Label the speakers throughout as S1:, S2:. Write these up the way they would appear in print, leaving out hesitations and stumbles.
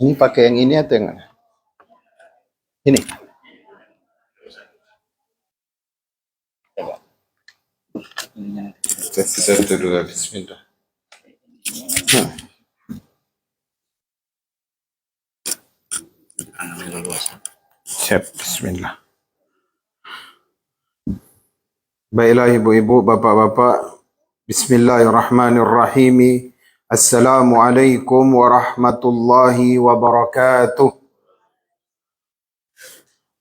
S1: Ini pakai yang ini atau yang mana? Ini. Kita dulu. Bismillah. Siap. Bismillah. Baiklah ibu-ibu, bapak-bapak. Bismillahirrahmanirrahim. Assalamualaikum warahmatullahi wabarakatuh.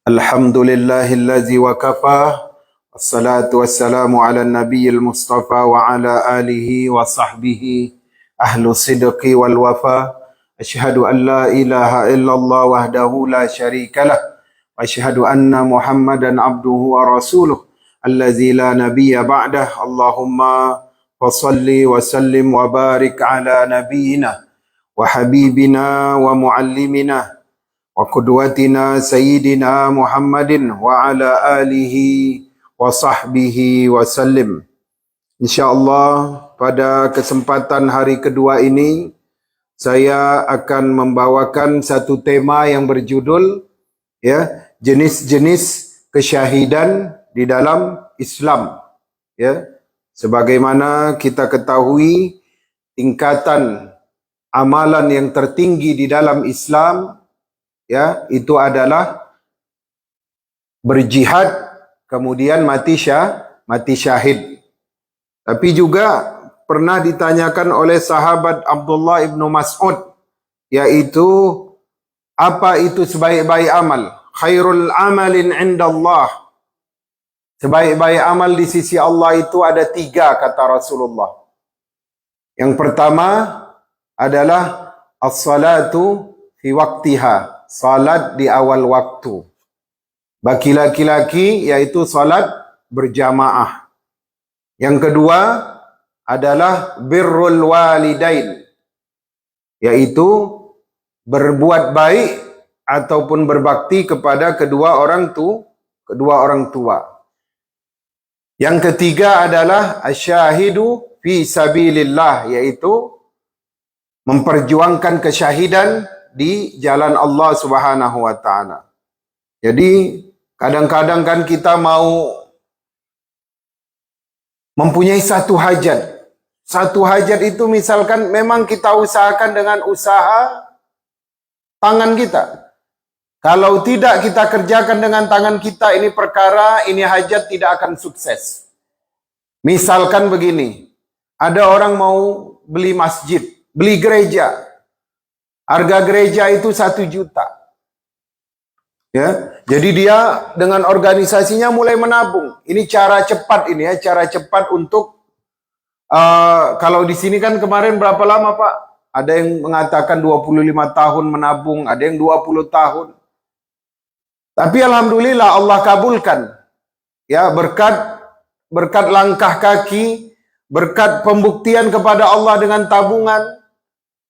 S1: Alhamdulillahillazi wa kafa. Assalatu wassalamu ala nabiyil mustafa wa ala alihi wa sahbihi ahlu sidqi wal wafa. Asyhadu an la ilaha illallah wahdahu la syarikalah. Wa asyhadu anna Muhammadan abduhu wa rasuluh. Allazi la nabiyya ba'dah. Allahumma fasalli wa sallim wa barik ala nabiyyina wa habibina wa muallimina wa qudwatina sayyidina Muhammadin wa ala alihi wa sahbihi wa sallim. InsyaAllah pada kesempatan hari kedua ini saya akan membawakan satu tema yang berjudul jenis-jenis kesyahidan di dalam Islam. Sebagaimana kita ketahui, tingkatan amalan yang tertinggi di dalam Islam itu adalah berjihad kemudian mati syahid. Tapi juga pernah ditanyakan oleh sahabat Abdullah ibnu Mas'ud, yaitu apa itu sebaik-baik amal? Khairul amalin indallah. Sebaik-baik amal di sisi Allah itu ada 3, kata Rasulullah. Yang pertama adalah as-salatu fi waqtiha, salat di awal waktu. Bagi laki-laki yaitu salat berjamaah. Yang kedua adalah birrul walidain, yaitu berbuat baik ataupun berbakti kepada kedua orang tua. Yang ketiga adalah asyahidu fi sabilillah, yaitu memperjuangkan kesyahidan di jalan Allah Subhanahu wa taala. Jadi kadang-kadang kan kita mau mempunyai satu hajat. Satu hajat itu misalkan memang kita usahakan dengan usaha tangan kita. Kalau tidak kita kerjakan dengan tangan kita, ini perkara, ini hajat tidak akan sukses. Misalkan begini, ada orang mau beli masjid, beli gereja. Harga gereja itu 1 juta. Jadi dia dengan organisasinya mulai menabung. Ini cara cepat cara cepat untuk kalau di sini kan kemarin berapa lama Pak? Ada yang mengatakan 25 tahun menabung, ada yang 20 tahun. Tapi alhamdulillah Allah kabulkan. Berkat langkah kaki, berkat pembuktian kepada Allah dengan tabungan,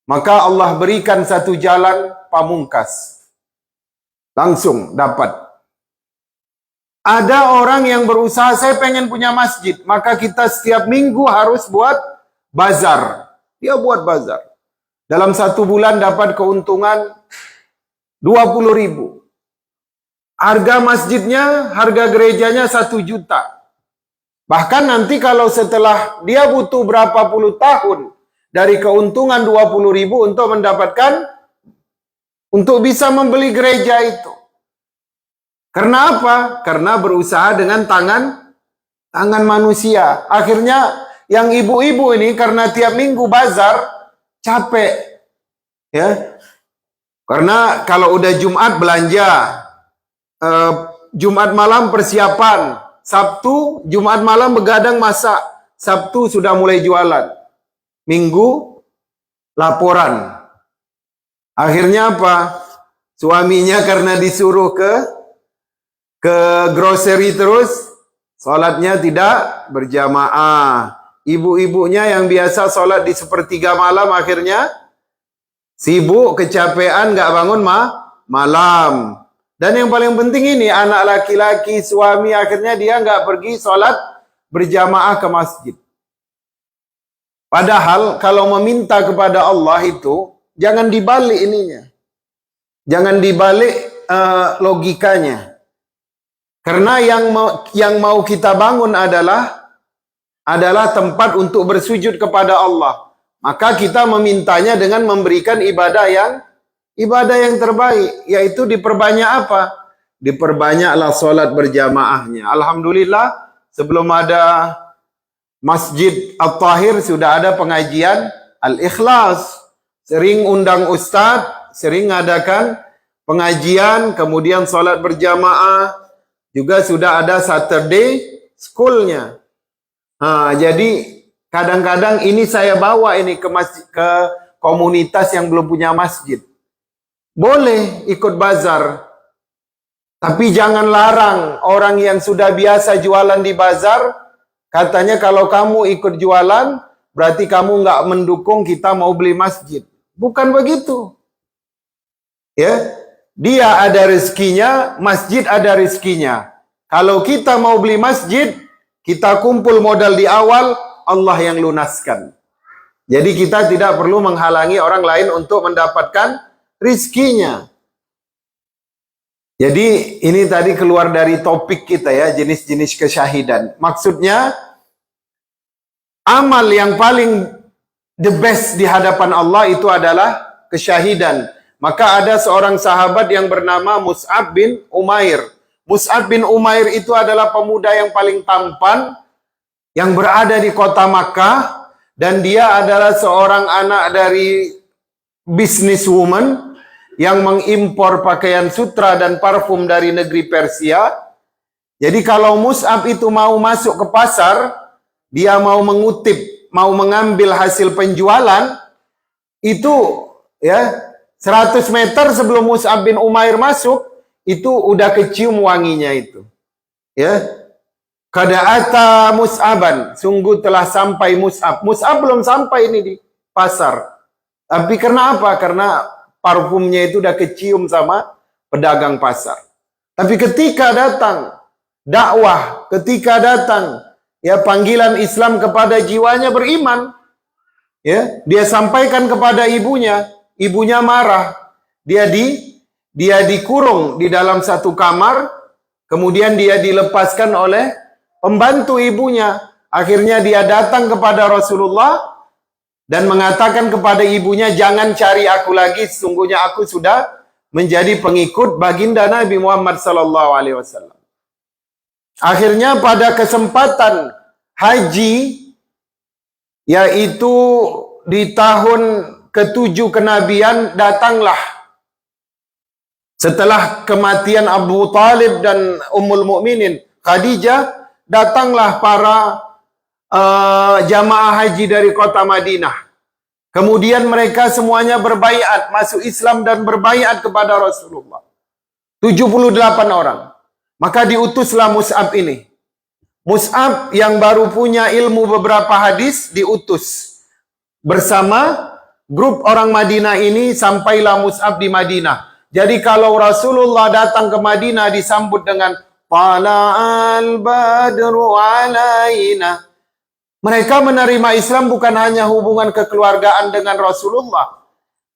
S1: maka Allah berikan satu jalan pamungkas. Langsung dapat. Ada orang yang berusaha, saya pengen punya masjid, maka kita setiap minggu harus buat bazar. Dia buat bazar. Dalam 1 bulan dapat keuntungan 20.000. Harga masjidnya, harga gerejanya 1 juta. Bahkan nanti kalau setelah dia butuh berapa puluh tahun dari keuntungan 20.000 untuk mendapatkan, untuk bisa membeli gereja itu. Karena apa? Karena berusaha dengan tangan manusia. Akhirnya yang ibu-ibu ini karena tiap minggu bazar capek. Karena kalau udah Jumat belanja, Jumat malam persiapan, Sabtu, Jumat malam begadang masak, Sabtu sudah mulai jualan, Minggu laporan. Akhirnya apa? Suaminya karena disuruh ke grocery terus, salatnya tidak berjamaah. Ibu-ibunya yang biasa salat di 1/3 malam akhirnya sibuk, kecapean, nggak bangun malam. Dan yang paling penting ini, anak laki-laki, suami, akhirnya dia nggak pergi sholat berjamaah ke masjid. Padahal kalau meminta kepada Allah itu, jangan dibalik ininya. Jangan dibalik logikanya. Karena yang mau kita bangun adalah tempat untuk bersujud kepada Allah. Maka kita memintanya dengan memberikan ibadah yang terbaik, yaitu diperbanyak apa? Diperbanyaklah solat berjamaahnya. Alhamdulillah, sebelum ada Masjid At-Tahir sudah ada pengajian Al-Ikhlas. Sering undang ustadz, sering ngadakan pengajian, kemudian solat berjamaah, juga sudah ada Saturday school-nya. Jadi kadang-kadang ini saya bawa ini ke komunitas yang belum punya masjid. Boleh ikut bazar, tapi jangan larang orang yang sudah biasa jualan di bazar. Katanya kalau kamu ikut jualan, berarti kamu nggak mendukung kita mau beli masjid. Bukan begitu. Ya, dia ada rezekinya, masjid ada rezekinya. Kalau kita mau beli masjid, kita kumpul modal di awal, Allah yang lunaskan. Jadi kita tidak perlu menghalangi orang lain untuk mendapatkan rizkinya. Jadi ini tadi keluar dari topik kita ya, jenis-jenis kesyahidan. Maksudnya amal yang paling the best di hadapan Allah itu adalah kesyahidan. Maka ada seorang sahabat yang bernama Mus'ab bin Umair. Mus'ab bin Umair itu adalah pemuda yang paling tampan yang berada di kota Makkah, dan dia adalah seorang anak dari businesswoman yang mengimpor pakaian sutra dan parfum dari negeri Persia. Jadi kalau Mus'ab itu mau masuk ke pasar, dia mau mengutip, mau mengambil hasil penjualan, itu ya 100 meter sebelum Mus'ab bin Umair masuk, itu udah kecium wanginya itu. Ya. Kada'ata Mus'aban, sungguh telah sampai Mus'ab. Mus'ab belum sampai ini di pasar. Tapi karena apa? Karena parfumnya itu udah kecium sama pedagang pasar. Tapi ketika datang dakwah, ketika datang ya panggilan Islam kepada jiwanya beriman, ya, dia sampaikan kepada ibunya, ibunya marah. Dia dikurung di dalam satu kamar, kemudian dia dilepaskan oleh pembantu ibunya. Akhirnya dia datang kepada Rasulullah dan mengatakan kepada ibunya, jangan cari aku lagi, sesungguhnya aku sudah menjadi pengikut baginda Nabi Muhammad SAW. Akhirnya pada kesempatan haji, yaitu di tahun ke-7 kenabian, datanglah setelah kematian Abu Talib dan Ummul Mukminin Khadijah, datanglah para jamaah haji dari kota Madinah. Kemudian mereka semuanya berbaiat, masuk Islam dan berbaiat kepada Rasulullah. 78 orang. Maka diutuslah Mus'ab ini. Mus'ab yang baru punya ilmu beberapa hadis diutus. Bersama grup orang Madinah ini sampailah Mus'ab di Madinah. Jadi kalau Rasulullah datang ke Madinah disambut dengan Tala'al badru alaina. Mereka menerima Islam bukan hanya hubungan kekeluargaan dengan Rasulullah.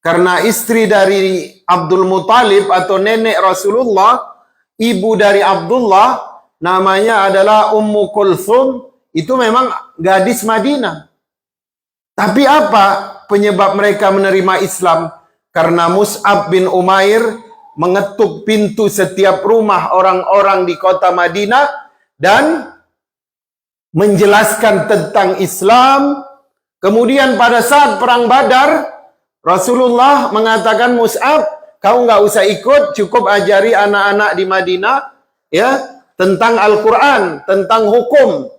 S1: Karena istri dari Abdul Muthalib atau nenek Rasulullah, ibu dari Abdullah, namanya adalah Ummu Kulthum, itu memang gadis Madinah. Tapi apa penyebab mereka menerima Islam? Karena Mus'ab bin Umair mengetuk pintu setiap rumah orang-orang di kota Madinah dan menjelaskan tentang Islam. Kemudian pada saat perang Badar, Rasulullah mengatakan, Mus'ab, kau nggak usah ikut, cukup ajari anak-anak di Madinah ya tentang Al-Quran, tentang hukum.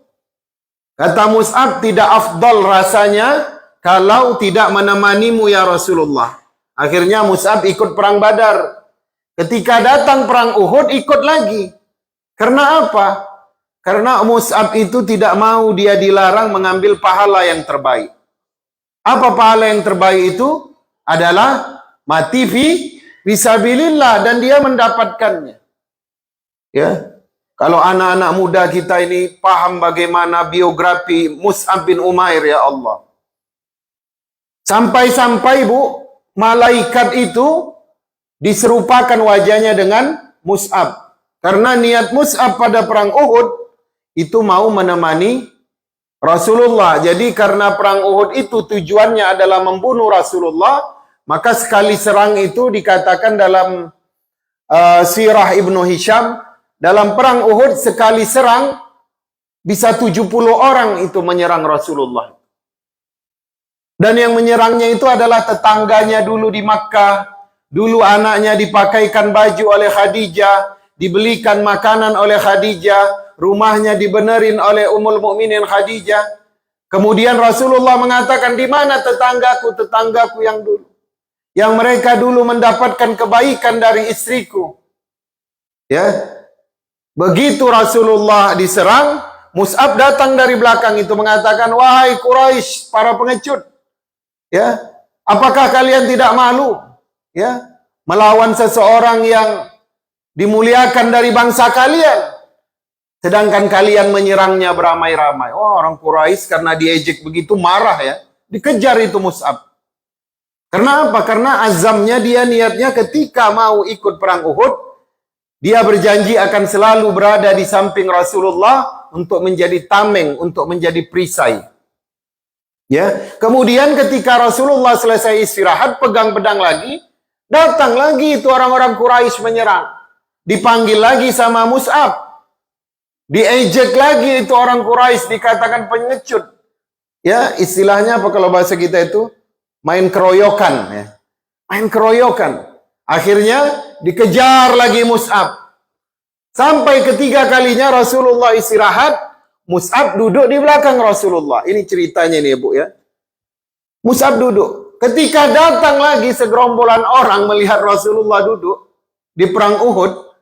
S1: Kata Mus'ab, tidak afdal rasanya kalau tidak menemanimu ya Rasulullah. Akhirnya Mus'ab ikut perang Badar. Ketika datang perang Uhud, ikut lagi. Karena apa? Karena Mus'ab itu tidak mau dia dilarang mengambil pahala yang terbaik. Apa pahala yang terbaik itu? Adalah mati fisabilillah, dan dia mendapatkannya. Ya. Kalau anak-anak muda kita ini paham bagaimana biografi Mus'ab bin Umair, ya Allah. Sampai-sampai Bu, malaikat itu diserupakan wajahnya dengan Mus'ab. Karena niat Mus'ab pada perang Uhud itu mau menemani Rasulullah. Jadi karena perang Uhud itu tujuannya adalah membunuh Rasulullah, maka sekali serang itu dikatakan dalam Sirah Ibnu Hisham, dalam perang Uhud sekali serang bisa 70 orang itu menyerang Rasulullah. Dan yang menyerangnya itu adalah tetangganya dulu di Makkah. Dulu anaknya dipakaikan baju oleh Khadijah, dibelikan makanan oleh Khadijah, rumahnya dibenerin oleh Ummul Mukminin Khadijah. Kemudian Rasulullah mengatakan, di mana tetanggaku yang dulu, yang mereka dulu mendapatkan kebaikan dari istriku. Ya, begitu Rasulullah diserang, Mus'ab datang dari belakang itu mengatakan, wahai Quraisy, para pengecut, ya, apakah kalian tidak malu, ya, melawan seseorang yang dimuliakan dari bangsa kalian, sedangkan kalian menyerangnya beramai-ramai. Oh, orang Quraisy karena diejek begitu marah ya, dikejar itu Mus'ab. Karena apa? Karena azamnya dia, niatnya ketika mau ikut perang Uhud, dia berjanji akan selalu berada di samping Rasulullah untuk menjadi tameng, untuk menjadi perisai. Ya, kemudian ketika Rasulullah selesai istirahat, pegang pedang lagi, datang lagi itu orang-orang Quraisy menyerang. Dipanggil lagi sama Mus'ab. Diejek lagi itu orang Quraisy, dikatakan pengecut. Ya, istilahnya apa kalau bahasa kita itu? Main keroyokan, ya. Main keroyokan. Akhirnya dikejar lagi Mus'ab. Sampai ketiga kalinya Rasulullah istirahat, Mus'ab duduk di belakang Rasulullah. Ini ceritanya nih, Bu, ya. Mus'ab duduk. Ketika datang lagi segerombolan orang melihat Rasulullah duduk di perang Uhud,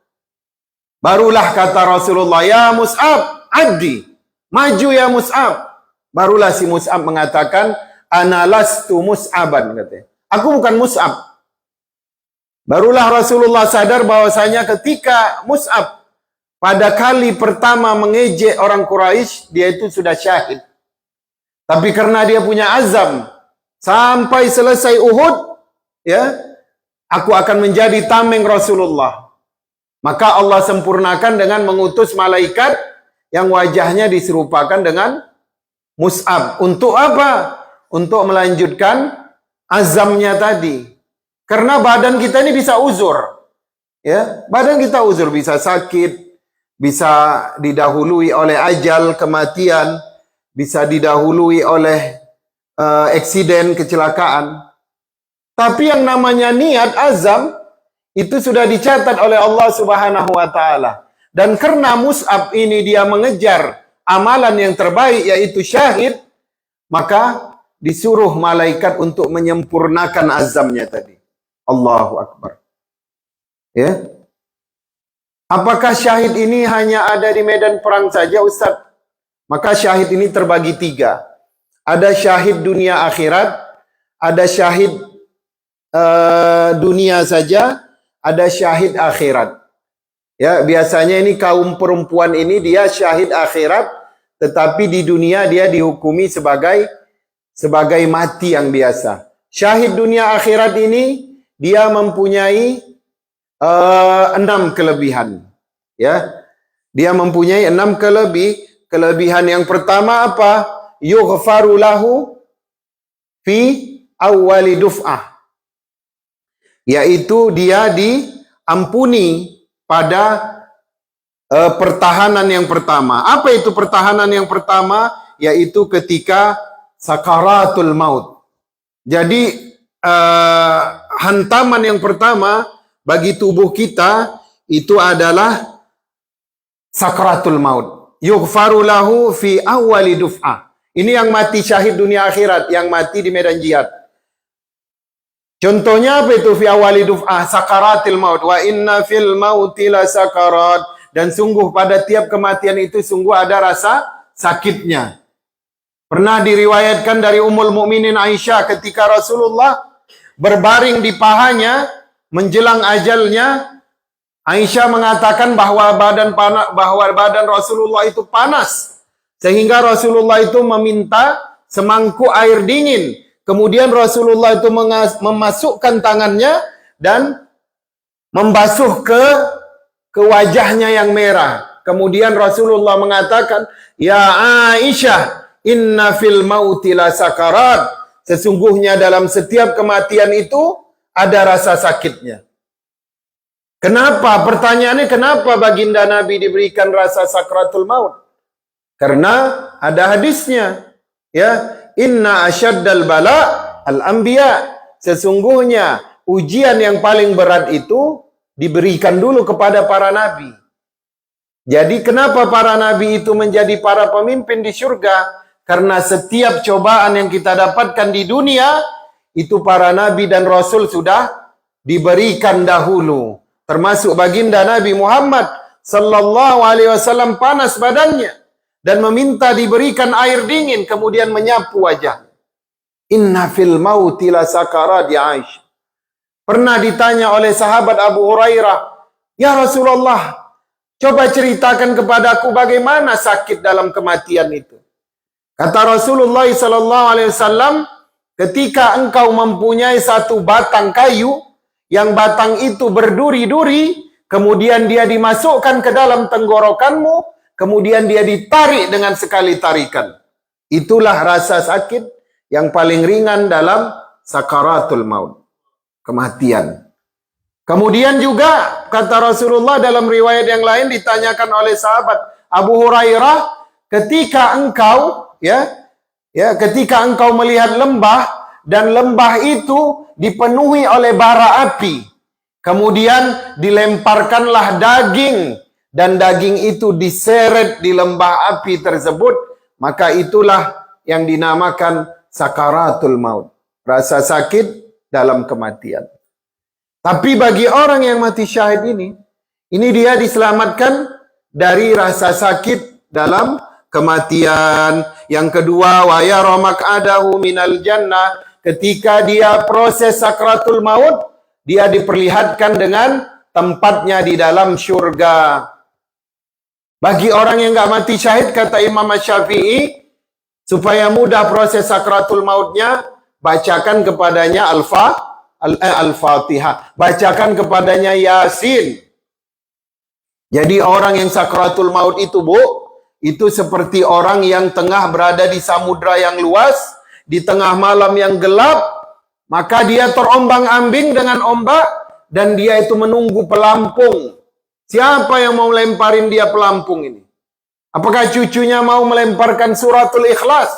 S1: barulah kata Rasulullah, ya Mus'ab, addi, maju ya Mus'ab. Barulah si Mus'ab mengatakan, ana lastu Mus'aban, katanya. Aku bukan Mus'ab. Barulah Rasulullah sadar bahwasanya ketika Mus'ab pada kali pertama mengejek orang Quraisy, dia itu sudah syahid. Tapi karena dia punya azam, sampai selesai Uhud, ya, aku akan menjadi tameng Rasulullah. Maka Allah sempurnakan dengan mengutus malaikat yang wajahnya diserupakan dengan Mus'ab. Untuk apa? Untuk melanjutkan azamnya tadi. Karena badan kita ini bisa uzur. Ya, badan kita uzur, bisa sakit, bisa didahului oleh ajal, kematian, bisa didahului oleh eksiden, kecelakaan. Tapi yang namanya niat, azam, itu sudah dicatat oleh Allah Subhanahu wa taala. Dan karena Mus'ab ini dia mengejar amalan yang terbaik, yaitu syahid, maka disuruh malaikat untuk menyempurnakan azamnya tadi. Allahu Akbar. Ya. Apakah syahid ini hanya ada di medan perang saja, Ustaz? Maka syahid ini terbagi 3. Ada syahid dunia akhirat, ada syahid dunia saja, ada syahid akhirat. Ya, biasanya ini kaum perempuan ini dia syahid akhirat, tetapi di dunia dia dihukumi sebagai mati yang biasa. Syahid dunia akhirat ini dia mempunyai 6 kelebihan. Ya, dia mempunyai 6 kelebihan. Yang pertama apa? Yughfaru lahu fi awwali duf'ah, yaitu dia diampuni pada pertahanan yang pertama. Apa itu pertahanan yang pertama? Yaitu ketika sakaratul maut. Jadi hantaman yang pertama bagi tubuh kita itu adalah sakaratul maut. Yughfaru lahu fi awwali duf'ah. Ini yang mati syahid dunia akhirat, yang mati di medan jihad. Contohnya apa itu fi awwali duf'ah? Sakaratil maut. Wa inna fil mauti la sakarat. Dan sungguh pada tiap kematian itu sungguh ada rasa sakitnya. Pernah diriwayatkan dari Ummul Mukminin Aisyah ketika Rasulullah berbaring di pahanya menjelang ajalnya, Aisyah mengatakan bahwa badan Rasulullah itu panas, sehingga Rasulullah itu meminta semangkuk air dingin. Kemudian Rasulullah itu memasukkan tangannya dan membasuh ke wajahnya yang merah. Kemudian Rasulullah mengatakan, "Ya Aisyah, inna fil mauti la sakarat." Sesungguhnya dalam setiap kematian itu ada rasa sakitnya. Kenapa? Pertanyaannya, kenapa baginda Nabi diberikan rasa sakratul maut? Karena ada hadisnya, ya, inna asyaddal bala al-anbiya. Sesungguhnya ujian yang paling berat itu diberikan dulu kepada para nabi. Jadi kenapa para nabi itu menjadi para pemimpin di surga? Karena setiap cobaan yang kita dapatkan di dunia itu para nabi dan rasul sudah diberikan dahulu. Termasuk baginda Nabi Muhammad sallallahu alaihi wasallam panas badannya dan meminta diberikan air dingin, kemudian menyapu wajah. Inna fil mauti la sakarat ya Aisyah. Pernah ditanya oleh sahabat Abu Hurairah, "Ya Rasulullah, coba ceritakan kepadaku bagaimana sakit dalam kematian itu." Kata Rasulullah sallallahu alaihi wasallam, "Ketika engkau mempunyai satu batang kayu yang batang itu berduri-duri, kemudian dia dimasukkan ke dalam tenggorokanmu, kemudian dia ditarik dengan sekali tarikan. Itulah rasa sakit yang paling ringan dalam sakaratul maut, kematian." Kemudian juga kata Rasulullah dalam riwayat yang lain ditanyakan oleh sahabat Abu Hurairah, ketika engkau ketika engkau melihat lembah dan lembah itu dipenuhi oleh bara api, kemudian dilemparkanlah daging dan daging itu diseret di lembah api tersebut, maka itulah yang dinamakan sakaratul maut, rasa sakit dalam kematian. Tapi bagi orang yang mati syahid ini dia diselamatkan dari rasa sakit dalam kematian. Yang kedua, wa yara maq'adahu minal jannah. Ketika dia proses sakratul maut, dia diperlihatkan dengan tempatnya di dalam syurga. Bagi orang yang enggak mati syahid, kata Imam Syafi'i, supaya mudah proses sakratul mautnya, bacakan kepadanya Al-Fatihah. Bacakan kepadanya Yasin. Jadi orang yang sakratul maut itu, itu seperti orang yang tengah berada di samudra yang luas, di tengah malam yang gelap, maka dia terombang-ambing dengan ombak, dan dia itu menunggu pelampung. Siapa yang mau lemparin dia pelampung ini? Apakah cucunya mau melemparkan suratul Ikhlas?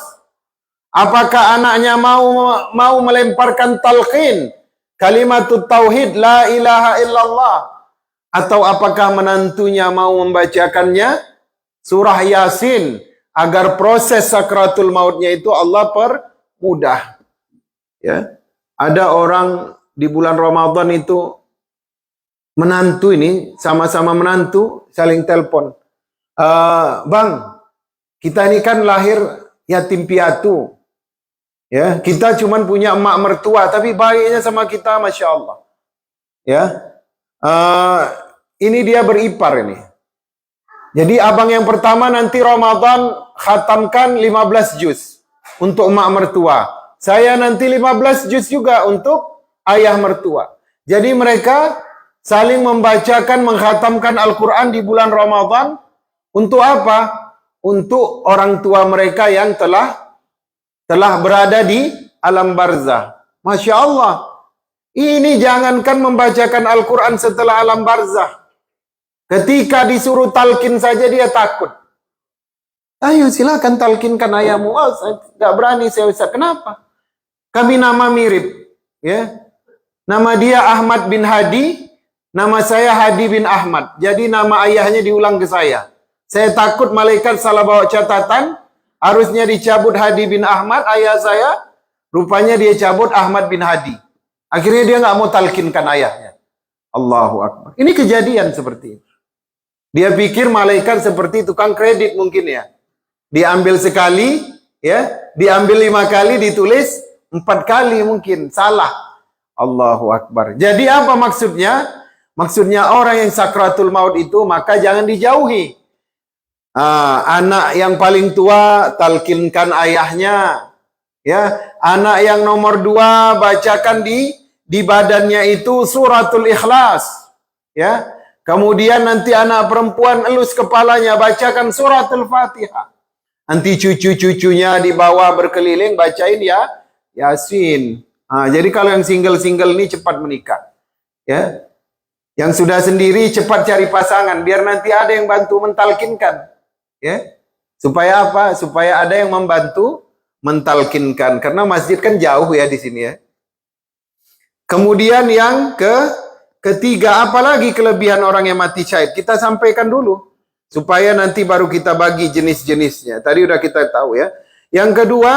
S1: Apakah anaknya mau melemparkan talqin, kalimatut tauhid, la ilaha illallah? Atau apakah menantunya mau membacakannya surah Yasin, agar proses sakratul mautnya itu Allah permudah. Ya, ada orang di bulan Ramadan itu menantu ini sama-sama menantu saling telepon. Bang, kita ini kan lahir yatim piatu. Ya, kita cuman punya emak mertua, tapi baiknya sama kita, masya Allah. Ya, ini dia beripar ini. Jadi abang yang pertama nanti Ramadan khatamkan 15 juz untuk emak mertua. Saya nanti 15 juz juga untuk ayah mertua. Jadi mereka saling membacakan, mengkhatamkan Al-Quran di bulan Ramadan. Untuk apa? Untuk orang tua mereka yang telah berada di alam barzah. Masya Allah. Ini jangankan membacakan Al-Quran setelah alam barzah. Ketika disuruh talqin saja dia takut. Ayo silakan talqinkan ayahmu. Oh, saya tidak berani, saya Ustaz. Kenapa? Kami nama mirip. Ya. Nama dia Ahmad bin Hadi. Nama saya Hadi bin Ahmad. Jadi nama ayahnya diulang ke saya. Saya takut malaikat salah bawa catatan. Harusnya dicabut Hadi bin Ahmad, ayah saya. Rupanya dia cabut Ahmad bin Hadi. Akhirnya dia nggak mau talqinkan ayahnya. Allahu Akbar. Ini kejadian seperti itu. Dia pikir malaikat seperti tukang kredit mungkin ya. Diambil sekali, ya, diambil 5 kali, ditulis 4 kali mungkin. Salah. Allahu Akbar. Jadi apa maksudnya? Maksudnya orang yang sakratul maut itu maka jangan dijauhi. Anak yang paling tua talqinkan ayahnya. Ya, anak yang nomor 2 bacakan di badannya itu suratul Ikhlas. ya. Kemudian nanti anak perempuan elus kepalanya bacakan surat Al-Fatihah. Nanti cucu-cucunya di bawah berkeliling bacain ya Yasin. Jadi kalau yang single-single ini cepat menikah. Ya. Yang sudah sendiri cepat cari pasangan biar nanti ada yang bantu mentalkinkan. Ya. Supaya apa? Supaya ada yang membantu mentalkinkan karena masjid kan jauh ya di sini ya. Kemudian yang ketiga, apalagi kelebihan orang yang mati syahid? Kita sampaikan dulu supaya nanti baru kita bagi jenis-jenisnya. Tadi udah kita tahu ya. Yang kedua,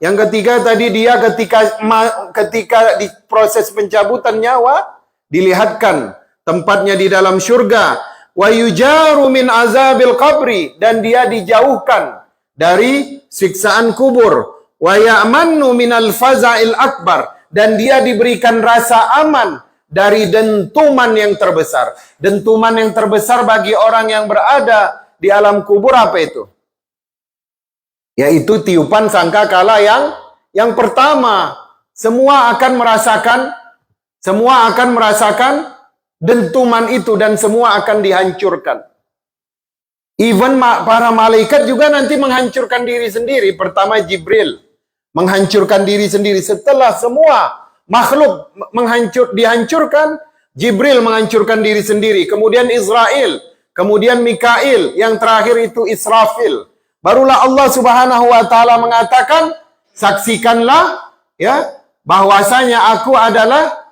S1: yang ketiga tadi dia ketika di proses pencabutan nyawa dilihatkan tempatnya di dalam surga. Wa yujaru min azabil qabri, dan dia dijauhkan dari siksaan kubur. Wa ya'mannu minal faza'il akbar, dan dia diberikan rasa aman dari dentuman yang terbesar. Dentuman yang terbesar bagi orang yang berada di alam kubur apa itu? Yaitu tiupan sangkakala yang pertama. Semua akan merasakan dentuman itu dan semua akan dihancurkan. Even para malaikat juga nanti menghancurkan diri sendiri. Pertama Jibril menghancurkan diri sendiri. Setelah semua makhluk dihancurkan, Jibril menghancurkan diri sendiri. Kemudian Israel, kemudian Mikail, yang terakhir itu Israfil. Barulah Allah Subhanahu wa taala mengatakan, saksikanlah ya bahwasanya aku adalah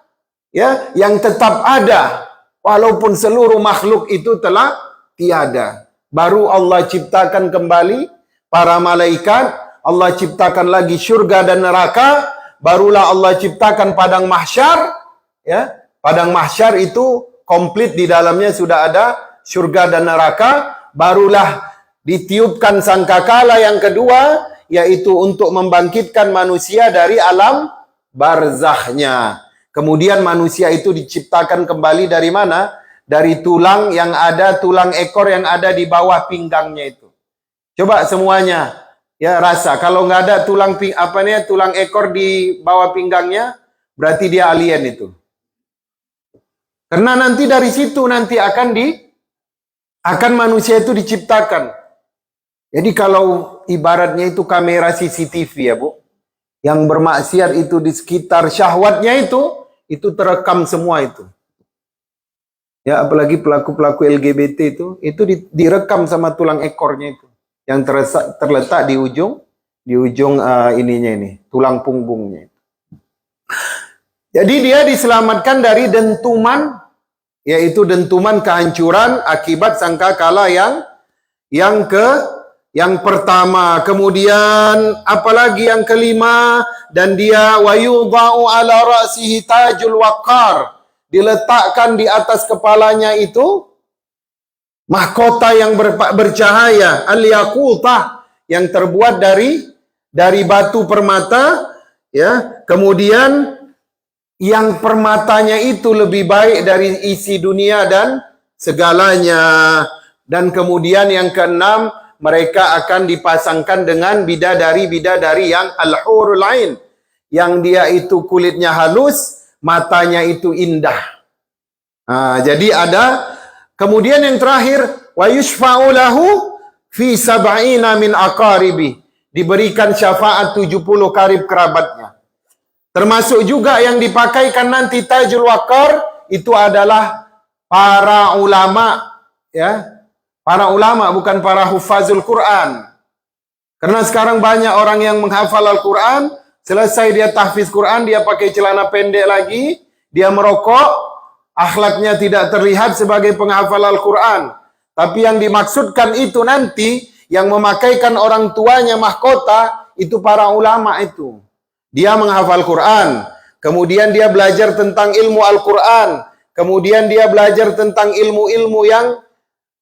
S1: ya yang tetap ada walaupun seluruh makhluk itu telah tiada. Baru Allah ciptakan kembali para malaikat, Allah ciptakan lagi surga dan neraka, barulah Allah ciptakan padang mahsyar, ya. Padang mahsyar itu komplit, di dalamnya sudah ada surga dan neraka, barulah ditiupkan sangkakala yang kedua, yaitu untuk membangkitkan manusia dari alam barzakhnya. Kemudian manusia itu diciptakan kembali dari mana? Dari tulang yang ada, tulang ekor yang ada di bawah pinggangnya itu. Coba semuanya ya rasa, kalau nggak ada tulang tulang ekor di bawah pinggangnya, berarti dia alien itu. Karena nanti dari situ nanti akan manusia itu diciptakan. Jadi kalau ibaratnya itu kamera CCTV ya Bu, yang bermaksiat itu di sekitar syahwatnya itu terekam semua itu. Ya apalagi pelaku-pelaku LGBT itu direkam sama tulang ekornya itu, yang terletak di ujung ininya ini, tulang punggungnya. Jadi dia diselamatkan dari dentuman, yaitu dentuman kehancuran akibat sangkakala yang pertama. Kemudian apalagi yang kelima, dan dia wa yudha'u ala ra'sihi tajul waqar, diletakkan di atas kepalanya itu mahkota yang bercahaya, al-yaqutah, yang terbuat dari batu permata, ya. Kemudian yang permatanya itu lebih baik dari isi dunia dan segalanya. Dan kemudian yang keenam, mereka akan dipasangkan dengan bidadari yang al-hurul ain, yang dia itu kulitnya halus, matanya itu indah. Jadi ada. Kemudian yang terakhir, wa yushfa'u lahu fi sab'ina min aqaribi, diberikan syafaat 70 karib kerabatnya. Termasuk juga yang dipakaikan nanti tajul waqar itu adalah para ulama, ya. Para ulama, bukan para hufazul Quran. Karena sekarang banyak orang yang menghafal Al-Quran, selesai dia tahfiz Quran, dia pakai celana pendek lagi, dia merokok, akhlaknya tidak terlihat sebagai penghafal Al-Quran. Tapi yang dimaksudkan itu nanti, yang memakaikan orang tuanya mahkota, itu para ulama itu. Dia menghafal Quran, kemudian dia belajar tentang ilmu Al-Quran, kemudian dia belajar tentang ilmu-ilmu yang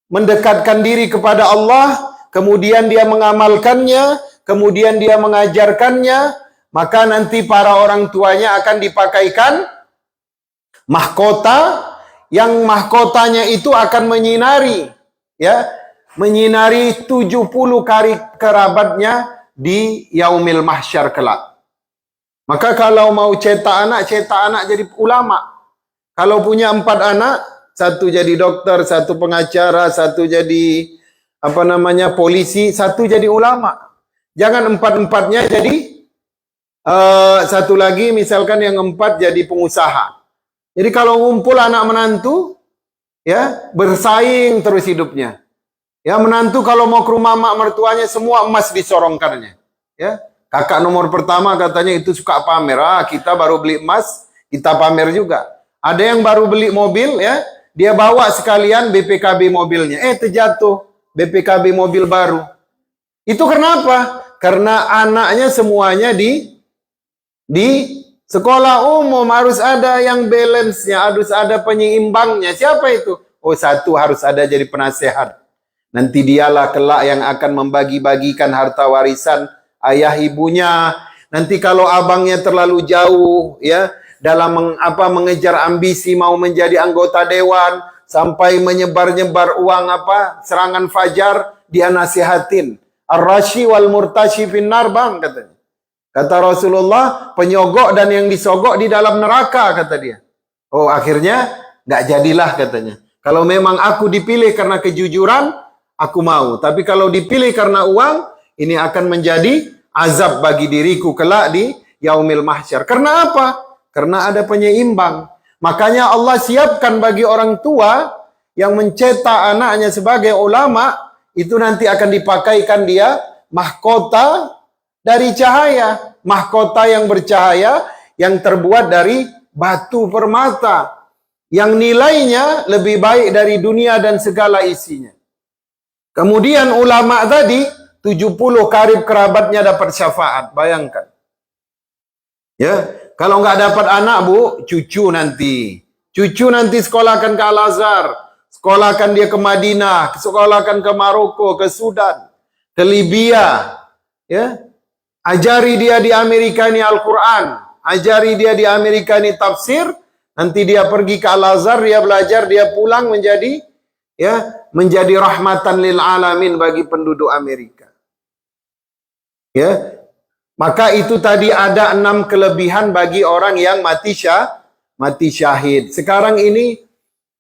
S1: mendekatkan diri kepada Allah, kemudian dia mengamalkannya, kemudian dia mengajarkannya, maka nanti para orang tuanya akan dipakaikan mahkota, yang mahkotanya itu akan menyinari, ya, menyinari 70 kali kerabatnya di yaumil mahsyar kelak. Maka kalau mau cetak anak jadi ulama. Kalau punya 4 anak, Satu jadi dokter, satu pengacara, satu jadi polisi, satu jadi ulama. Jangan empat-empatnya jadi satu lagi misalkan yang empat jadi pengusaha. Jadi kalau ngumpul anak menantu, ya bersaing terus hidupnya. Ya menantu kalau mau ke rumah mak mertuanya semua emas disorongkannya. Ya kakak nomor pertama katanya itu suka pamer. Kita baru beli emas, kita pamer juga. Ada yang baru beli mobil, ya dia bawa sekalian BPKB mobilnya. Terjatuh BPKB mobil baru. Itu kenapa? Karena anaknya semuanya di sekolah umum harus ada yang balance-nya, harus ada penyeimbangnya. Siapa itu? Satu harus ada jadi penasehat. Nanti dialah kelak yang akan membagi-bagikan harta warisan ayah ibunya. Nanti kalau abangnya terlalu jauh, ya dalam mengejar ambisi mau menjadi anggota dewan sampai menyebar-nyebar uang serangan fajar, dia nasihatin. Ar-rashi wal murtashi finnar bang, katanya. Kata Rasulullah, penyogok dan yang disogok di dalam neraka, kata dia. Akhirnya nggak jadilah, katanya. Kalau memang aku dipilih karena kejujuran, aku mau. Tapi kalau dipilih karena uang, ini akan menjadi azab bagi diriku kelak di yaumil mahsyar. Karena apa? Karena ada penyeimbang. Makanya Allah siapkan bagi orang tua yang mencetak anaknya sebagai ulama, itu nanti akan dipakaikan dia mahkota dari cahaya. Mahkota yang bercahaya, yang terbuat dari batu permata. Yang nilainya lebih baik dari dunia dan segala isinya. Kemudian ulama tadi, 70 karib kerabatnya dapat syafaat. Bayangkan. Ya, kalau nggak dapat anak, Bu, cucu nanti. Cucu nanti sekolahkan ke Al-Azhar. Sekolahkan dia ke Madinah, sekolahkan ke Maroko, ke Sudan, ke Libya. Ya. Ajari dia di Amerika ini Al-Quran. Ajari dia di Amerika ini tafsir. Nanti dia pergi ke Al-Azhar, dia belajar, dia pulang menjadi rahmatan lil alamin bagi penduduk Amerika. Ya. Maka itu tadi ada 6 kelebihan bagi orang yang mati syahid. Sekarang ini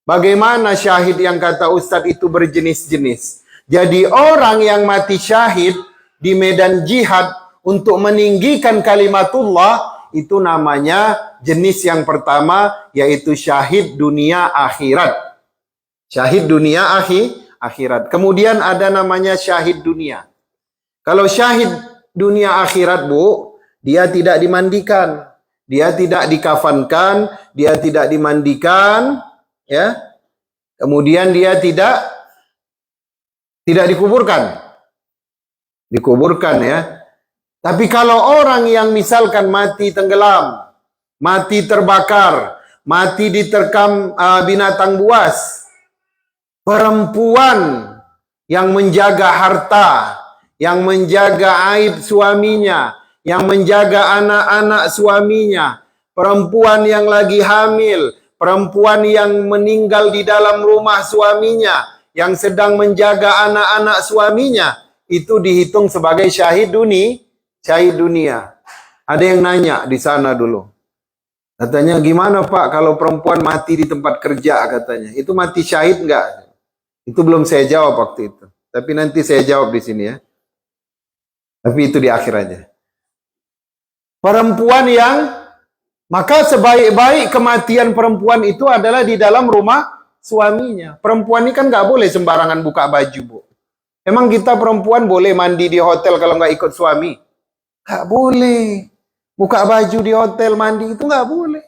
S1: bagaimana syahid yang kata Ustadz itu berjenis-jenis. Jadi orang yang mati syahid di medan jihad untuk meninggikan kalimatullah, itu namanya jenis yang pertama, yaitu syahid dunia akhirat. Syahid dunia akhirat. Kemudian ada namanya syahid dunia. Kalau syahid dunia akhirat, Bu, dia tidak dimandikan, dia tidak dikafankan, dia tidak dimandikan, ya. Kemudian dia tidak dikuburkan. Dikuburkan, ya. Tapi kalau orang yang misalkan mati tenggelam, mati terbakar, mati diterkam binatang buas, perempuan yang menjaga harta, yang menjaga aib suaminya, yang menjaga anak-anak suaminya, perempuan yang lagi hamil, perempuan yang meninggal di dalam rumah suaminya, yang sedang menjaga anak-anak suaminya, itu dihitung sebagai syahid dunia. Ada yang nanya di sana dulu. Katanya, gimana Pak kalau perempuan mati di tempat kerja, katanya. Itu mati syahid enggak? Itu belum saya jawab waktu itu. Tapi nanti saya jawab di sini, ya. Tapi itu di akhir aja. Perempuan maka sebaik-baik kematian perempuan itu adalah di dalam rumah suaminya. Perempuan ini kan nggak boleh sembarangan buka baju, Bu. Emang kita perempuan boleh mandi di hotel kalau nggak ikut suami? Nggak boleh. Buka baju di hotel, mandi itu nggak boleh.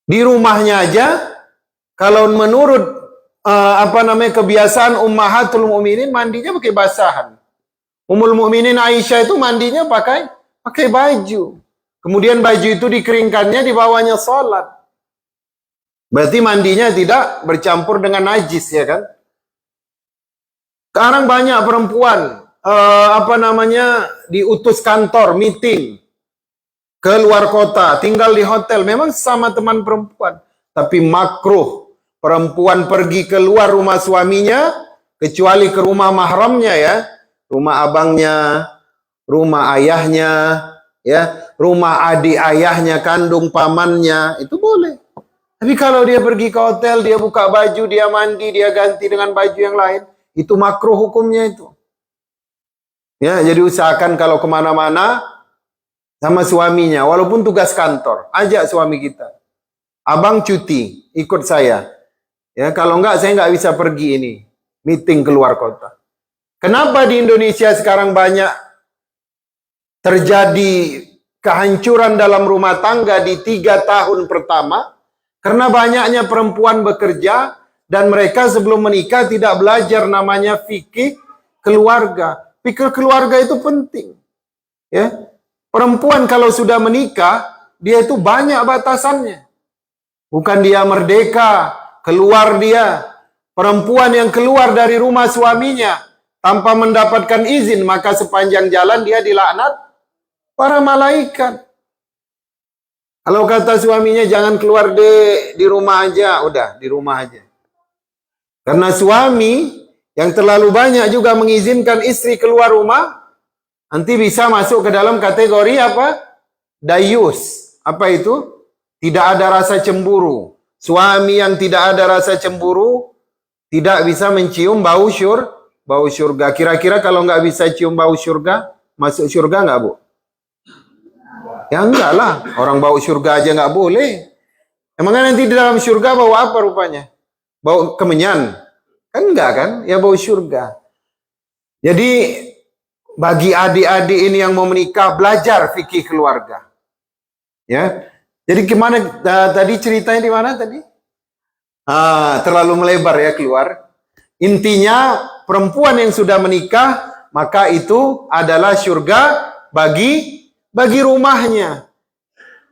S1: Di rumahnya aja, kalau menurut kebiasaan ummahatul mukminin, mandinya pakai basahan. Ummul Mukminin Aisyah itu mandinya pakai baju. Kemudian baju itu dikeringkannya, dibawanya sholat. Berarti mandinya tidak bercampur dengan najis, ya kan? Sekarang banyak perempuan diutus kantor meeting ke luar kota, tinggal di hotel, memang sama teman perempuan, tapi makruh perempuan pergi keluar rumah suaminya kecuali ke rumah mahramnya, ya. Rumah abangnya, rumah ayahnya, ya, rumah adik ayahnya, kandung pamannya, itu boleh. Tapi kalau dia pergi ke hotel, dia buka baju, dia mandi, dia ganti dengan baju yang lain, itu makruh hukumnya itu. Ya, jadi usahakan kalau kemana-mana sama suaminya, walaupun tugas kantor, ajak suami kita. Abang cuti, ikut saya. Ya, kalau enggak saya enggak bisa pergi ini, meeting keluar kota. Kenapa di Indonesia sekarang banyak terjadi kehancuran dalam rumah tangga di 3 tahun pertama? Karena banyaknya perempuan bekerja dan mereka sebelum menikah tidak belajar namanya fikih keluarga. Fikih keluarga itu penting. Ya. Perempuan kalau sudah menikah, dia itu banyak batasannya. Bukan dia merdeka, keluar dia. Perempuan yang keluar dari rumah suaminya tanpa mendapatkan izin, maka sepanjang jalan dia dilaknat para malaikat. Kalau kata suaminya jangan keluar di rumah aja, udah di rumah aja. Karena suami yang terlalu banyak juga mengizinkan istri keluar rumah, nanti bisa masuk ke dalam kategori apa? Dayus. Apa itu? Tidak ada rasa cemburu. Suami yang tidak ada rasa cemburu tidak bisa mencium bau surga. Kira-kira kalau nggak bisa cium bau surga, masuk surga nggak, Bu? Ya enggak lah, orang bau surga aja nggak boleh. Emangnya nanti di dalam surga bau apa rupanya? Bau kemenyan? Kan enggak kan? Ya bau surga. Jadi bagi adik-adik ini yang mau menikah, belajar fikih keluarga. Ya. Jadi gimana tadi ceritanya di mana tadi? Terlalu melebar ya keluar. Intinya perempuan yang sudah menikah, maka itu adalah surga bagi rumahnya.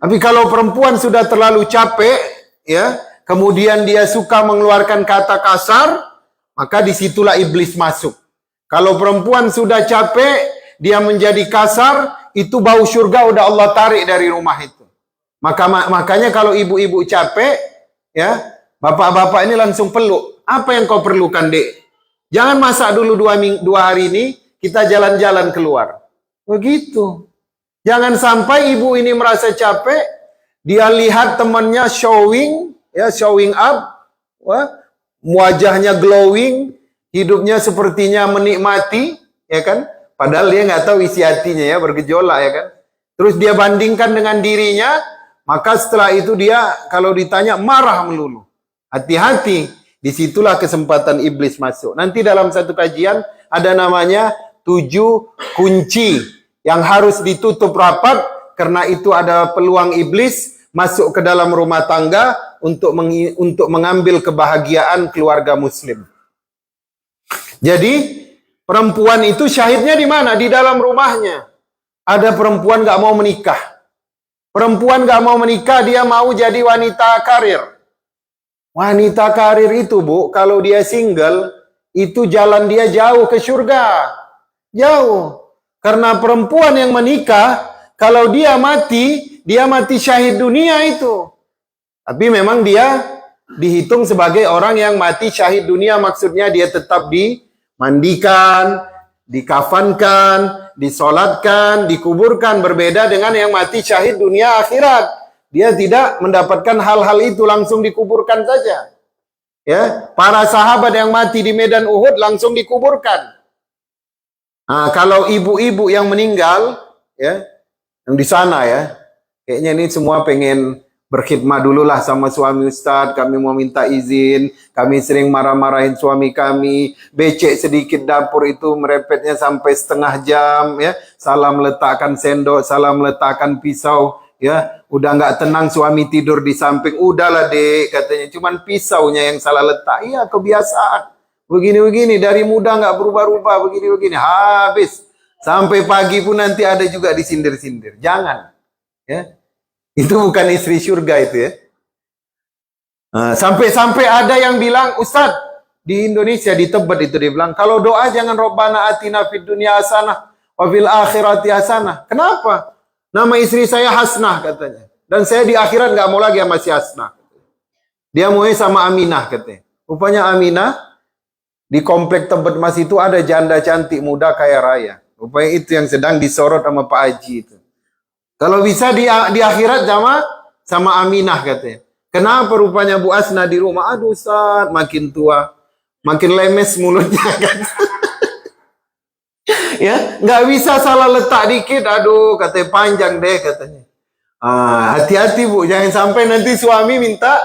S1: Tapi kalau perempuan sudah terlalu capek, ya, kemudian dia suka mengeluarkan kata kasar, maka disitulah iblis masuk. Kalau perempuan sudah capek, dia menjadi kasar, itu bau surga udah Allah tarik dari rumah itu. Makanya kalau ibu-ibu capek, ya, bapak-bapak ini langsung peluk. Apa yang kau perlukan, Dek? Jangan masak dulu 2 hari ini, kita jalan-jalan keluar. Begitu. Jangan sampai ibu ini merasa capek, dia lihat temannya showing up, wajahnya glowing, hidupnya sepertinya menikmati, ya kan? Padahal dia nggak tahu isi hatinya ya, bergejolak ya kan? Terus dia bandingkan dengan dirinya, maka setelah itu dia kalau ditanya marah melulu. Hati-hati, disitulah kesempatan iblis masuk. Nanti dalam satu kajian ada namanya 7 kunci yang harus ditutup rapat, karena itu ada peluang iblis masuk ke dalam rumah tangga untuk mengambil kebahagiaan keluarga muslim. Jadi perempuan itu syahidnya di mana? Di dalam rumahnya. Ada perempuan gak mau menikah. Perempuan gak mau menikah, dia mau jadi wanita karir. Wanita karir itu, Bu, kalau dia single, itu jalan dia jauh ke surga. Jauh. Karena perempuan yang menikah, kalau dia mati syahid dunia itu. Tapi memang dia dihitung sebagai orang yang mati syahid dunia, maksudnya dia tetap dimandikan, dikafankan, disolatkan, dikuburkan. Berbeda dengan yang mati syahid dunia akhirat. Dia tidak mendapatkan hal-hal itu, langsung dikuburkan saja. Ya, para sahabat yang mati di medan Uhud langsung dikuburkan. Kalau ibu-ibu yang meninggal, ya, yang di sana ya, kayaknya ini semua pengen berkhidmat dulu lah sama suami Ustadz, kami mau minta izin, kami sering marah-marahin suami kami, becek sedikit dapur itu merepetnya sampai setengah jam, ya, salah meletakkan sendok, salah meletakkan pisau, ya, udah nggak tenang suami tidur di samping, udahlah Dek, katanya, cuman pisaunya yang salah letak, iya kebiasaan. Begini-begini, dari muda nggak berubah-ubah, begini-begini, habis. Sampai pagi pun nanti ada juga disindir-sindir. Jangan. Ya. Itu bukan istri surga itu ya. Sampai-sampai ada yang bilang, Ustadz, di Indonesia, di Tebet itu dia bilang, kalau doa jangan Rabbana atina fid dunya hasanah, wa fil akhirati hasanah. Kenapa? Nama istri saya Hasnah katanya. Dan saya di akhirat nggak mau lagi sama si Hasnah. Dia mau sama Aminah katanya. Rupanya Aminah, di komplek Tebet Mas itu ada janda cantik muda kaya raya. Rupanya itu yang sedang disorot sama Pak Haji itu. Kalau bisa di akhirat sama Aminah katanya. Kenapa rupanya Bu Asna di rumah? Aduh Ustaz, makin tua, makin lemes mulutnya kan. Ya, nggak bisa salah letak dikit. Aduh, katanya panjang deh katanya. Hati-hati Bu, jangan sampai nanti suami minta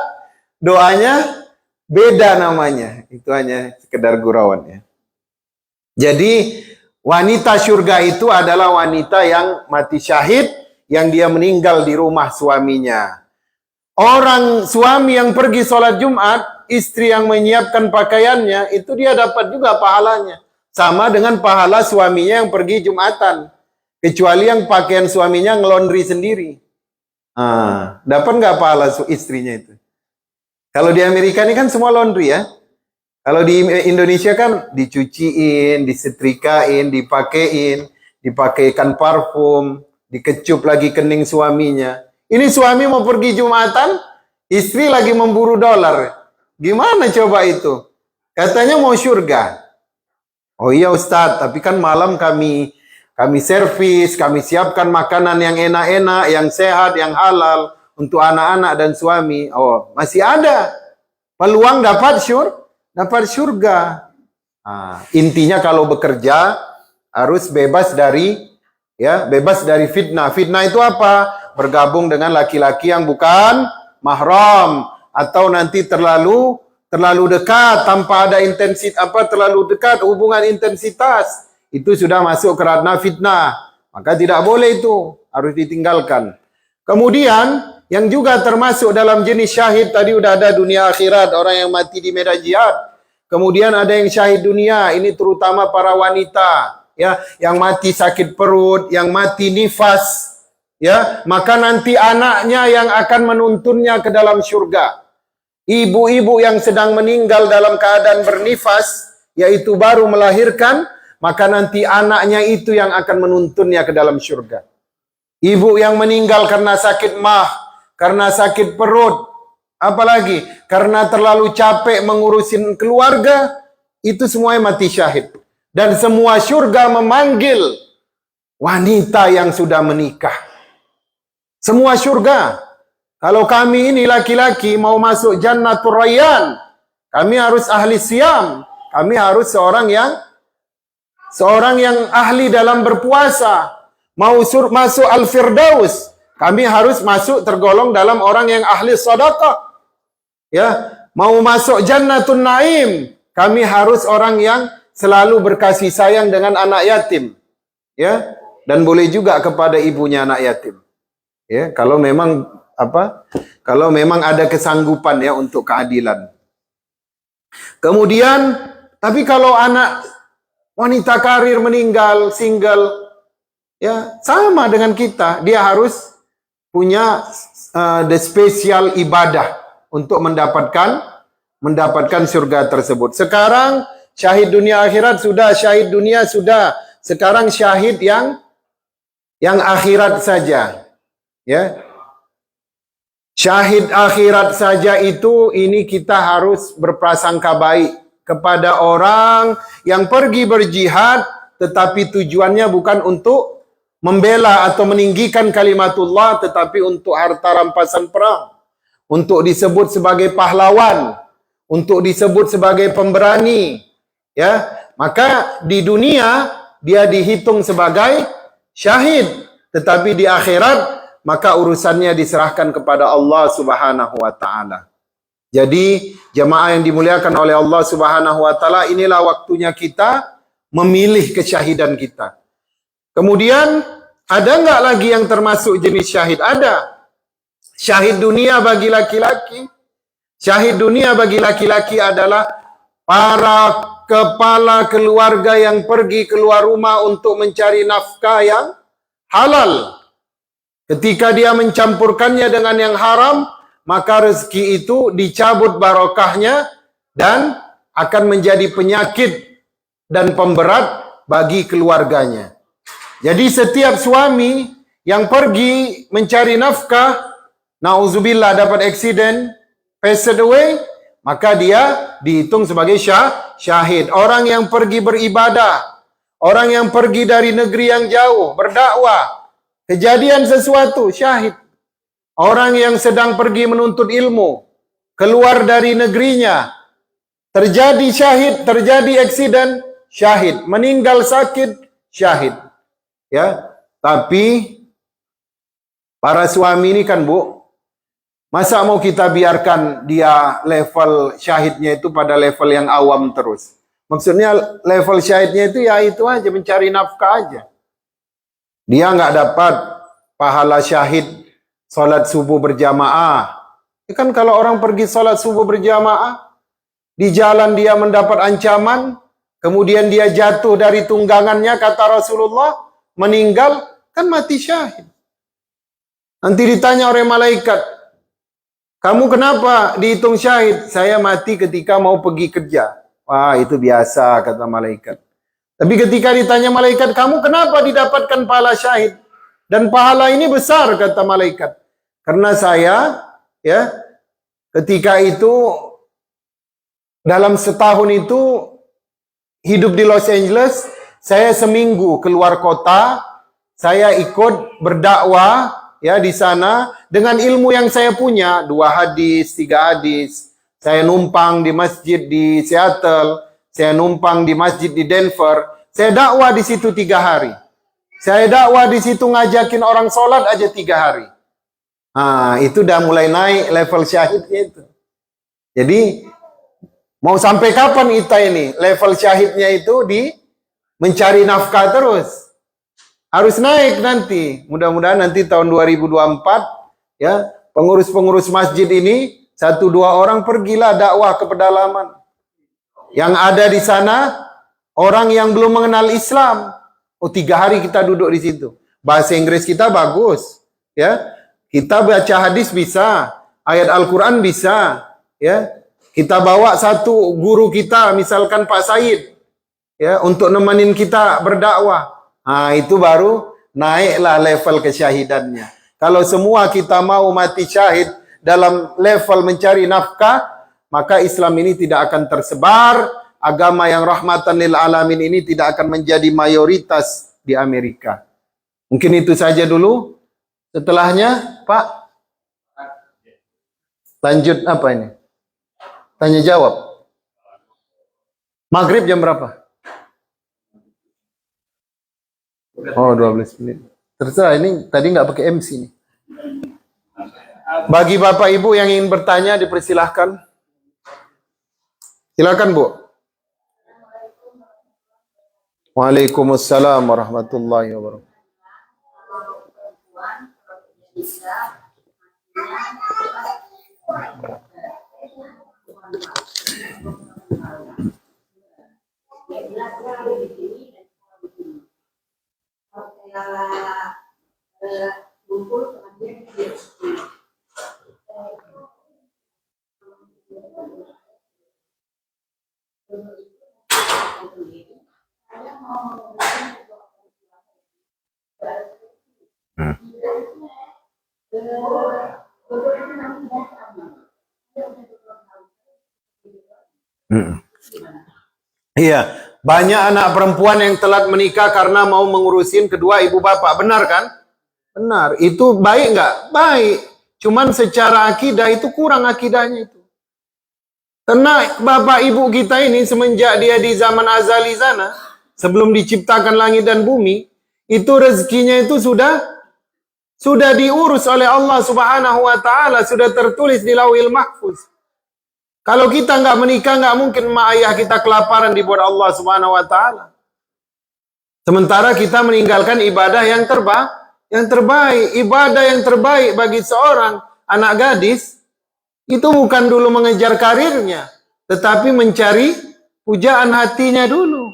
S1: doanya beda namanya. Itu hanya sekedar gurauan ya. Jadi wanita surga itu adalah wanita yang mati syahid, yang dia meninggal di rumah suaminya. Orang suami yang pergi sholat Jumat, istri yang menyiapkan pakaiannya, itu dia dapat juga pahalanya. Sama dengan pahala suaminya yang pergi Jumatan. Kecuali yang pakaian suaminya ngelondri sendiri. Dapat nggak pahala istrinya itu? Kalau di Amerika ini kan semua laundry ya. Kalau di Indonesia kan dicuciin, disetrikain, dipakaikan parfum, dikecup lagi kening suaminya. Ini suami mau pergi Jumatan, istri lagi memburu dolar. Gimana coba itu? Katanya mau surga. Oh iya Ustadz, tapi kan malam kami servis, kami siapkan makanan yang enak-enak, yang sehat, yang halal untuk anak-anak dan suami. Oh, masih ada peluang dapat surga. Intinya kalau bekerja harus bebas dari fitnah. Fitnah itu apa? Bergabung dengan laki-laki yang bukan mahram, atau nanti terlalu dekat tanpa ada terlalu dekat hubungan intensitas, itu sudah masuk ke ranah fitnah, maka tidak boleh, itu harus ditinggalkan. Kemudian yang juga termasuk dalam jenis syahid tadi udah ada dunia akhirat, orang yang mati di medan jihad. Kemudian ada yang syahid dunia, ini terutama para wanita ya, yang mati sakit perut, yang mati nifas ya, maka nanti anaknya yang akan menuntunnya ke dalam surga. Ibu-ibu yang sedang meninggal dalam keadaan bernifas, yaitu baru melahirkan, maka nanti anaknya itu yang akan menuntunnya ke dalam surga. Ibu yang meninggal karena sakit mah, karena sakit perut, apalagi karena terlalu capek mengurusin keluarga, itu semuanya mati syahid. Dan semua surga memanggil wanita yang sudah menikah. Semua surga. Kalau kami ini laki-laki mau masuk Jannatul Rayyan, kami harus ahli siam, kami harus seorang yang ahli dalam berpuasa. Mau masuk Al-Firdaus, kami harus masuk tergolong dalam orang yang ahli sedekah. Ya, mau masuk Jannatul Naim, kami harus orang yang selalu berkasih sayang dengan anak yatim. Ya, dan boleh juga kepada ibunya anak yatim. Ya, kalau memang ada kesanggupan ya untuk keadilan. Kemudian, tapi kalau anak wanita karir meninggal, single, ya sama dengan kita, dia harus punya the spesial ibadah untuk mendapatkan surga tersebut. Sekarang syahid dunia akhirat sudah, syahid dunia sudah. Sekarang syahid yang akhirat saja. Ya. Syahid akhirat saja itu, ini kita harus berprasangka baik kepada orang yang pergi berjihad, tetapi tujuannya bukan untuk membela atau meninggikan kalimatullah, tetapi untuk harta rampasan perang, untuk disebut sebagai pahlawan, untuk disebut sebagai pemberani. Ya, maka di dunia dia dihitung sebagai syahid, tetapi di akhirat maka urusannya diserahkan kepada Allah Subhanahu wa taala. Jadi, jemaah yang dimuliakan oleh Allah Subhanahu wa taala, inilah waktunya kita memilih kesyahidan kita. Kemudian, ada nggak lagi yang termasuk jenis syahid? Ada. Syahid dunia bagi laki-laki. Syahid dunia bagi laki-laki adalah para kepala keluarga yang pergi keluar rumah untuk mencari nafkah yang halal. Ketika dia mencampurkannya dengan yang haram, maka rezeki itu dicabut barokahnya dan akan menjadi penyakit dan pemberat bagi keluarganya. Jadi setiap suami yang pergi mencari nafkah, nauzubillah dapat accident, passed away, maka dia dihitung sebagai syahid. Orang yang pergi beribadah, orang yang pergi dari negeri yang jauh, berdakwah, kejadian sesuatu, syahid. Orang yang sedang pergi menuntut ilmu, keluar dari negerinya, terjadi syahid, terjadi eksiden, syahid, meninggal sakit, syahid. Ya, tapi para suami ini kan Bu, masa mau kita biarkan dia level syahidnya itu pada level yang awam terus? Maksudnya level syahidnya itu ya itu aja, mencari nafkah aja. Dia nggak dapat pahala syahid sholat subuh berjamaah. Ya kan kalau orang pergi sholat subuh berjamaah, di jalan dia mendapat ancaman, kemudian dia jatuh dari tunggangannya, kata Rasulullah, meninggal, kan mati syahid. Nanti ditanya oleh malaikat, kamu kenapa dihitung syahid? Saya mati ketika mau pergi kerja. Wah, itu biasa, kata malaikat. Tapi ketika ditanya malaikat, kamu kenapa didapatkan pahala syahid? Dan pahala ini besar, kata malaikat. Karena saya, ya, ketika itu, dalam setahun itu, hidup di Los Angeles, saya seminggu keluar kota, saya ikut berdakwah, ya, di sana, dengan ilmu yang saya punya, 2 hadis, 3 hadis. Saya numpang di masjid di Seattle, saya numpang di masjid di Denver, saya dakwah di situ 3 hari. Saya dakwah di situ ngajakin orang sholat aja 3 hari. Nah, itu udah mulai naik level syahidnya itu. Jadi, mau sampai kapan kita ini? Level syahidnya itu di mencari nafkah terus. Harus naik nanti. Mudah-mudahan nanti tahun 2024, ya, pengurus-pengurus masjid ini, 1-2 orang pergilah dakwah ke pedalaman. Yang ada di sana, orang yang belum mengenal Islam. Oh, 3 hari kita duduk di situ. Bahasa Inggris kita bagus, ya. Kita baca hadis bisa, ayat Al-Quran bisa, ya. Kita bawa satu guru kita, misalkan Pak Said, ya, untuk nemenin kita berdakwah. Nah, itu baru naiklah level kesyahidannya. Kalau semua kita mau mati syahid dalam level mencari nafkah, maka Islam ini tidak akan tersebar, agama yang rahmatan lil alamin ini tidak akan menjadi mayoritas di Amerika. Mungkin itu saja dulu. Setelahnya, Pak, lanjut apa ini? Tanya jawab. Maghrib jam berapa? Oh, 12 menit. Terserah, ini tadi nggak pakai MC nih. Bagi Bapak Ibu yang ingin bertanya, dipersilahkan. Silakan, Bu. Waalaikumsalam warahmatullahi wabarakatuh. Iya, banyak anak perempuan yang telat menikah karena mau mengurusin kedua ibu bapak. Benar kan? Benar. Itu baik nggak? Baik. Cuman secara akidah itu kurang akidahnya itu. Karena bapak ibu kita ini semenjak dia di zaman azali sana, sebelum diciptakan langit dan bumi, itu rezekinya itu sudah diurus oleh Allah Subhanahu wa taala, sudah tertulis di Lauhil Mahfuz. Kalau kita nggak menikah, nggak mungkin emak ayah kita kelaparan dibuat Allah Subhanahu wa taala. Sementara kita meninggalkan ibadah yang terbaik, ibadah yang terbaik bagi seorang anak gadis itu bukan dulu mengejar karirnya, tetapi mencari pujaan hatinya dulu,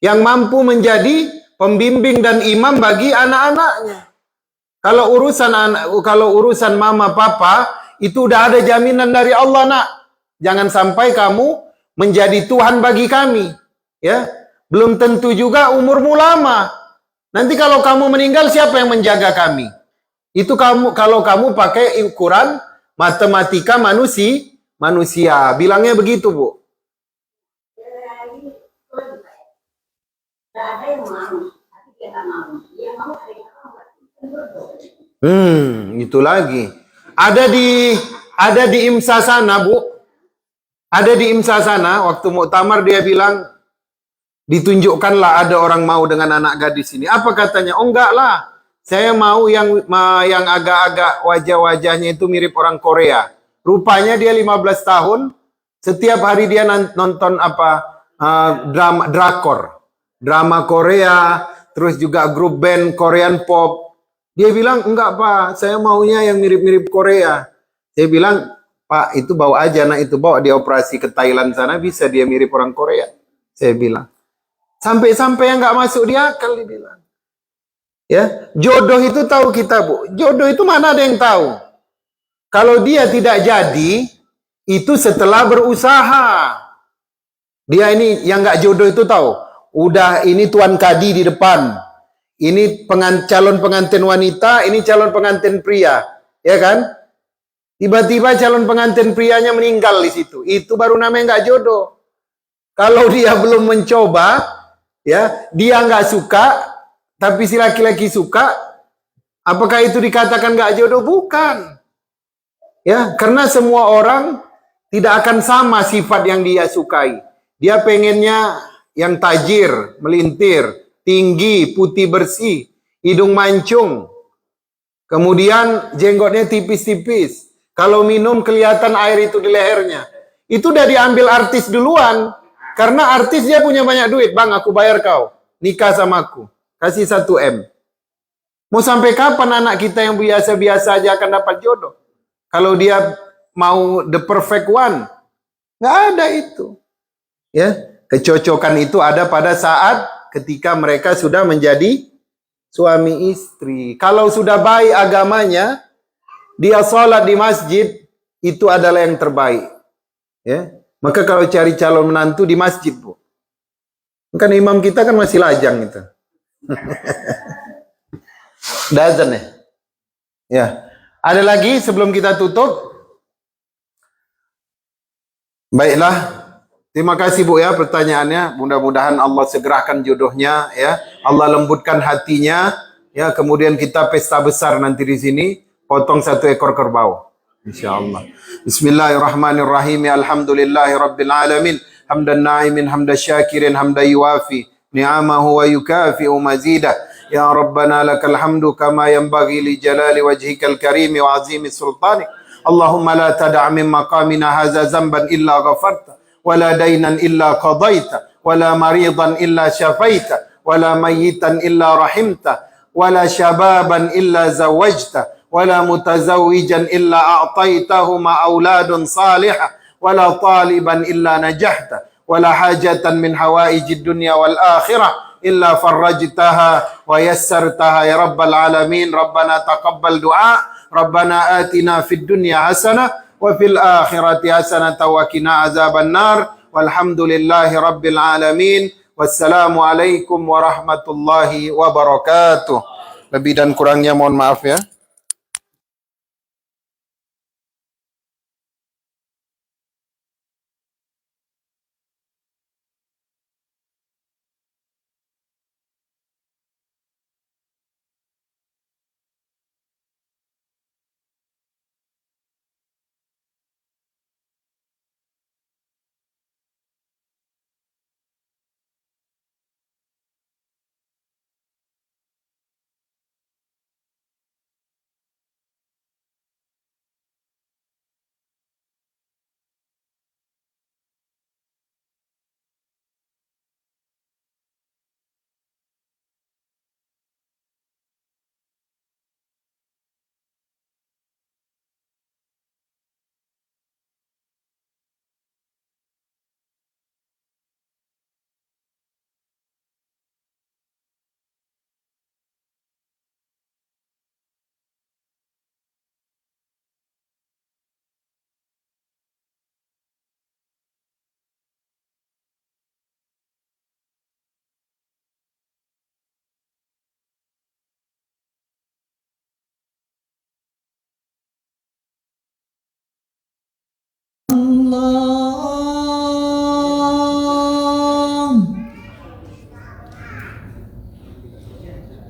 S1: yang mampu menjadi pembimbing dan imam bagi anak-anaknya. Kalau urusan mama papa itu udah ada jaminan dari Allah, nak. Jangan sampai kamu menjadi Tuhan bagi kami, ya. Belum tentu juga umurmu lama. Nanti kalau kamu meninggal, siapa yang menjaga kami? Itu kalau kamu pakai ukuran matematika manusia. Bilangnya begitu, Bu. Itu lagi. Ada di IMSA sana, Bu. Ada di IMSA sana, waktu muktamar dia bilang, ditunjukkanlah ada orang mau dengan anak gadis ini. Apa katanya? Oh enggak lah, saya mau yang agak-agak wajah-wajahnya itu mirip orang Korea. Rupanya dia 15 tahun, setiap hari dia nonton drama Korea, terus juga grup band Korean pop. Dia bilang, enggak Pak, saya maunya yang mirip-mirip Korea. Saya bilang, Pak, itu bawa aja anak itu, bawa dia operasi ke Thailand sana, bisa dia mirip orang Korea. Saya bilang. Sampai-sampai yang nggak masuk di akal dibilang. Ya, jodoh itu tahu kita, Bu. Jodoh itu mana ada yang tahu. Kalau dia tidak jadi, itu setelah berusaha. Dia ini yang nggak jodoh itu tahu. Udah ini tuan kadi di depan. Ini calon pengantin wanita, ini calon pengantin pria. Ya kan? Tiba-tiba calon pengantin prianya meninggal di situ. Itu baru namanya nggak jodoh. Kalau dia belum mencoba, ya, dia nggak suka, tapi si laki-laki suka, apakah itu dikatakan nggak jodoh? Bukan. Ya, karena semua orang tidak akan sama sifat yang dia sukai. Dia pengennya yang tajir, melintir, tinggi, putih bersih, hidung mancung, kemudian jenggotnya tipis-tipis. Kalau minum kelihatan air itu di lehernya. Itu udah diambil artis duluan. Karena artis dia punya banyak duit. Bang, aku bayar kau. Nikah sama aku. Kasih 1 M. Mau sampai kapan anak kita yang biasa-biasa aja akan dapat jodoh? Kalau dia mau the perfect one. Nggak ada itu. Ya, kecocokan itu ada pada saat ketika mereka sudah menjadi suami istri. Kalau sudah baik agamanya, dia sholat di masjid, itu adalah yang terbaik. Ya. Maka kalau cari calon menantu di masjid, Bu. Kan imam kita kan masih lajang itu. Dazan ya. Ya. Ada lagi sebelum kita tutup? Baiklah. Terima kasih Bu ya pertanyaannya. Mudah-mudahan Allah segerakan jodohnya ya. Allah lembutkan hatinya ya. Kemudian kita pesta besar nanti di sini. Potong 1 ekor kerbau. InsyaAllah. Bismillahirrahmanirrahim. Alhamdulillahi Rabbil Alamin. Hamdan na'imin, hamdan syakirin, hamdan yuafi ni'amahu wa yukafi'u mazidah. Ya Rabbana lakal hamdu kama yanbaghi li jalali wajhikal karimi wa azimi sultanik. Allahumma la tada' min maqamina haza zamban illa ghafarta, wa la daynan illa qadaita, wa la maridan illa syafaita, wa la mayyitan illa rahimta, wa la syababan illa zawajta, ولا متزوجا إلا أعطيتهما أولاد صالحة ولا طالبا إلا نجحت ولا حاجة من حوائج الدنيا والآخرة إلا فرجتها ويسرتها يا رب العالمين. ربنا تقبل دعاء. ربنا آتنا في الدنيا حسنة وفي الآخرة حسنة وقنا عذاب النار والحمد لله رب العالمين والسلام عليكم ورحمة الله وبركاته. Lebih dan kurangnya mohon maaf ya.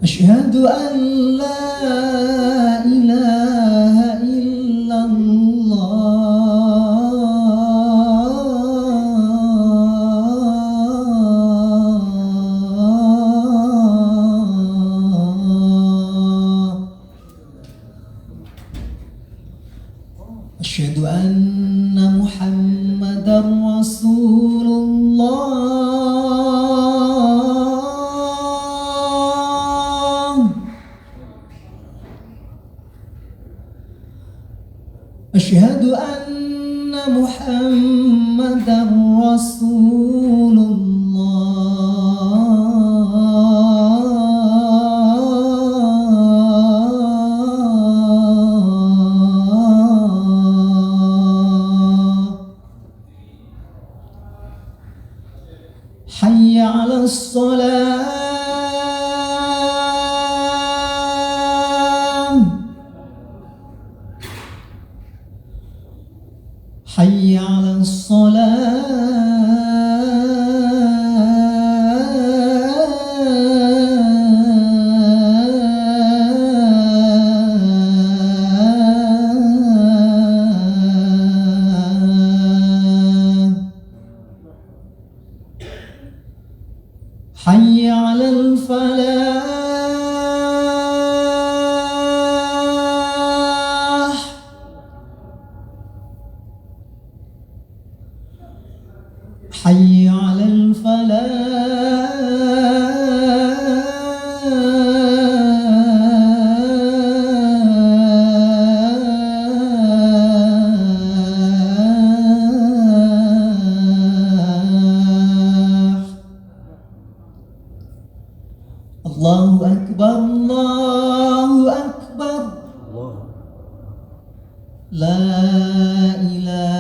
S2: أشهد أن لا إله إلا أشهد أن محمدا رسول الله أشهد أن محمدا رسول الله حي على الصلاة حي على الصلاة حي على الفلاح حي على الفلاح الله أكبر الله أكبر لا إله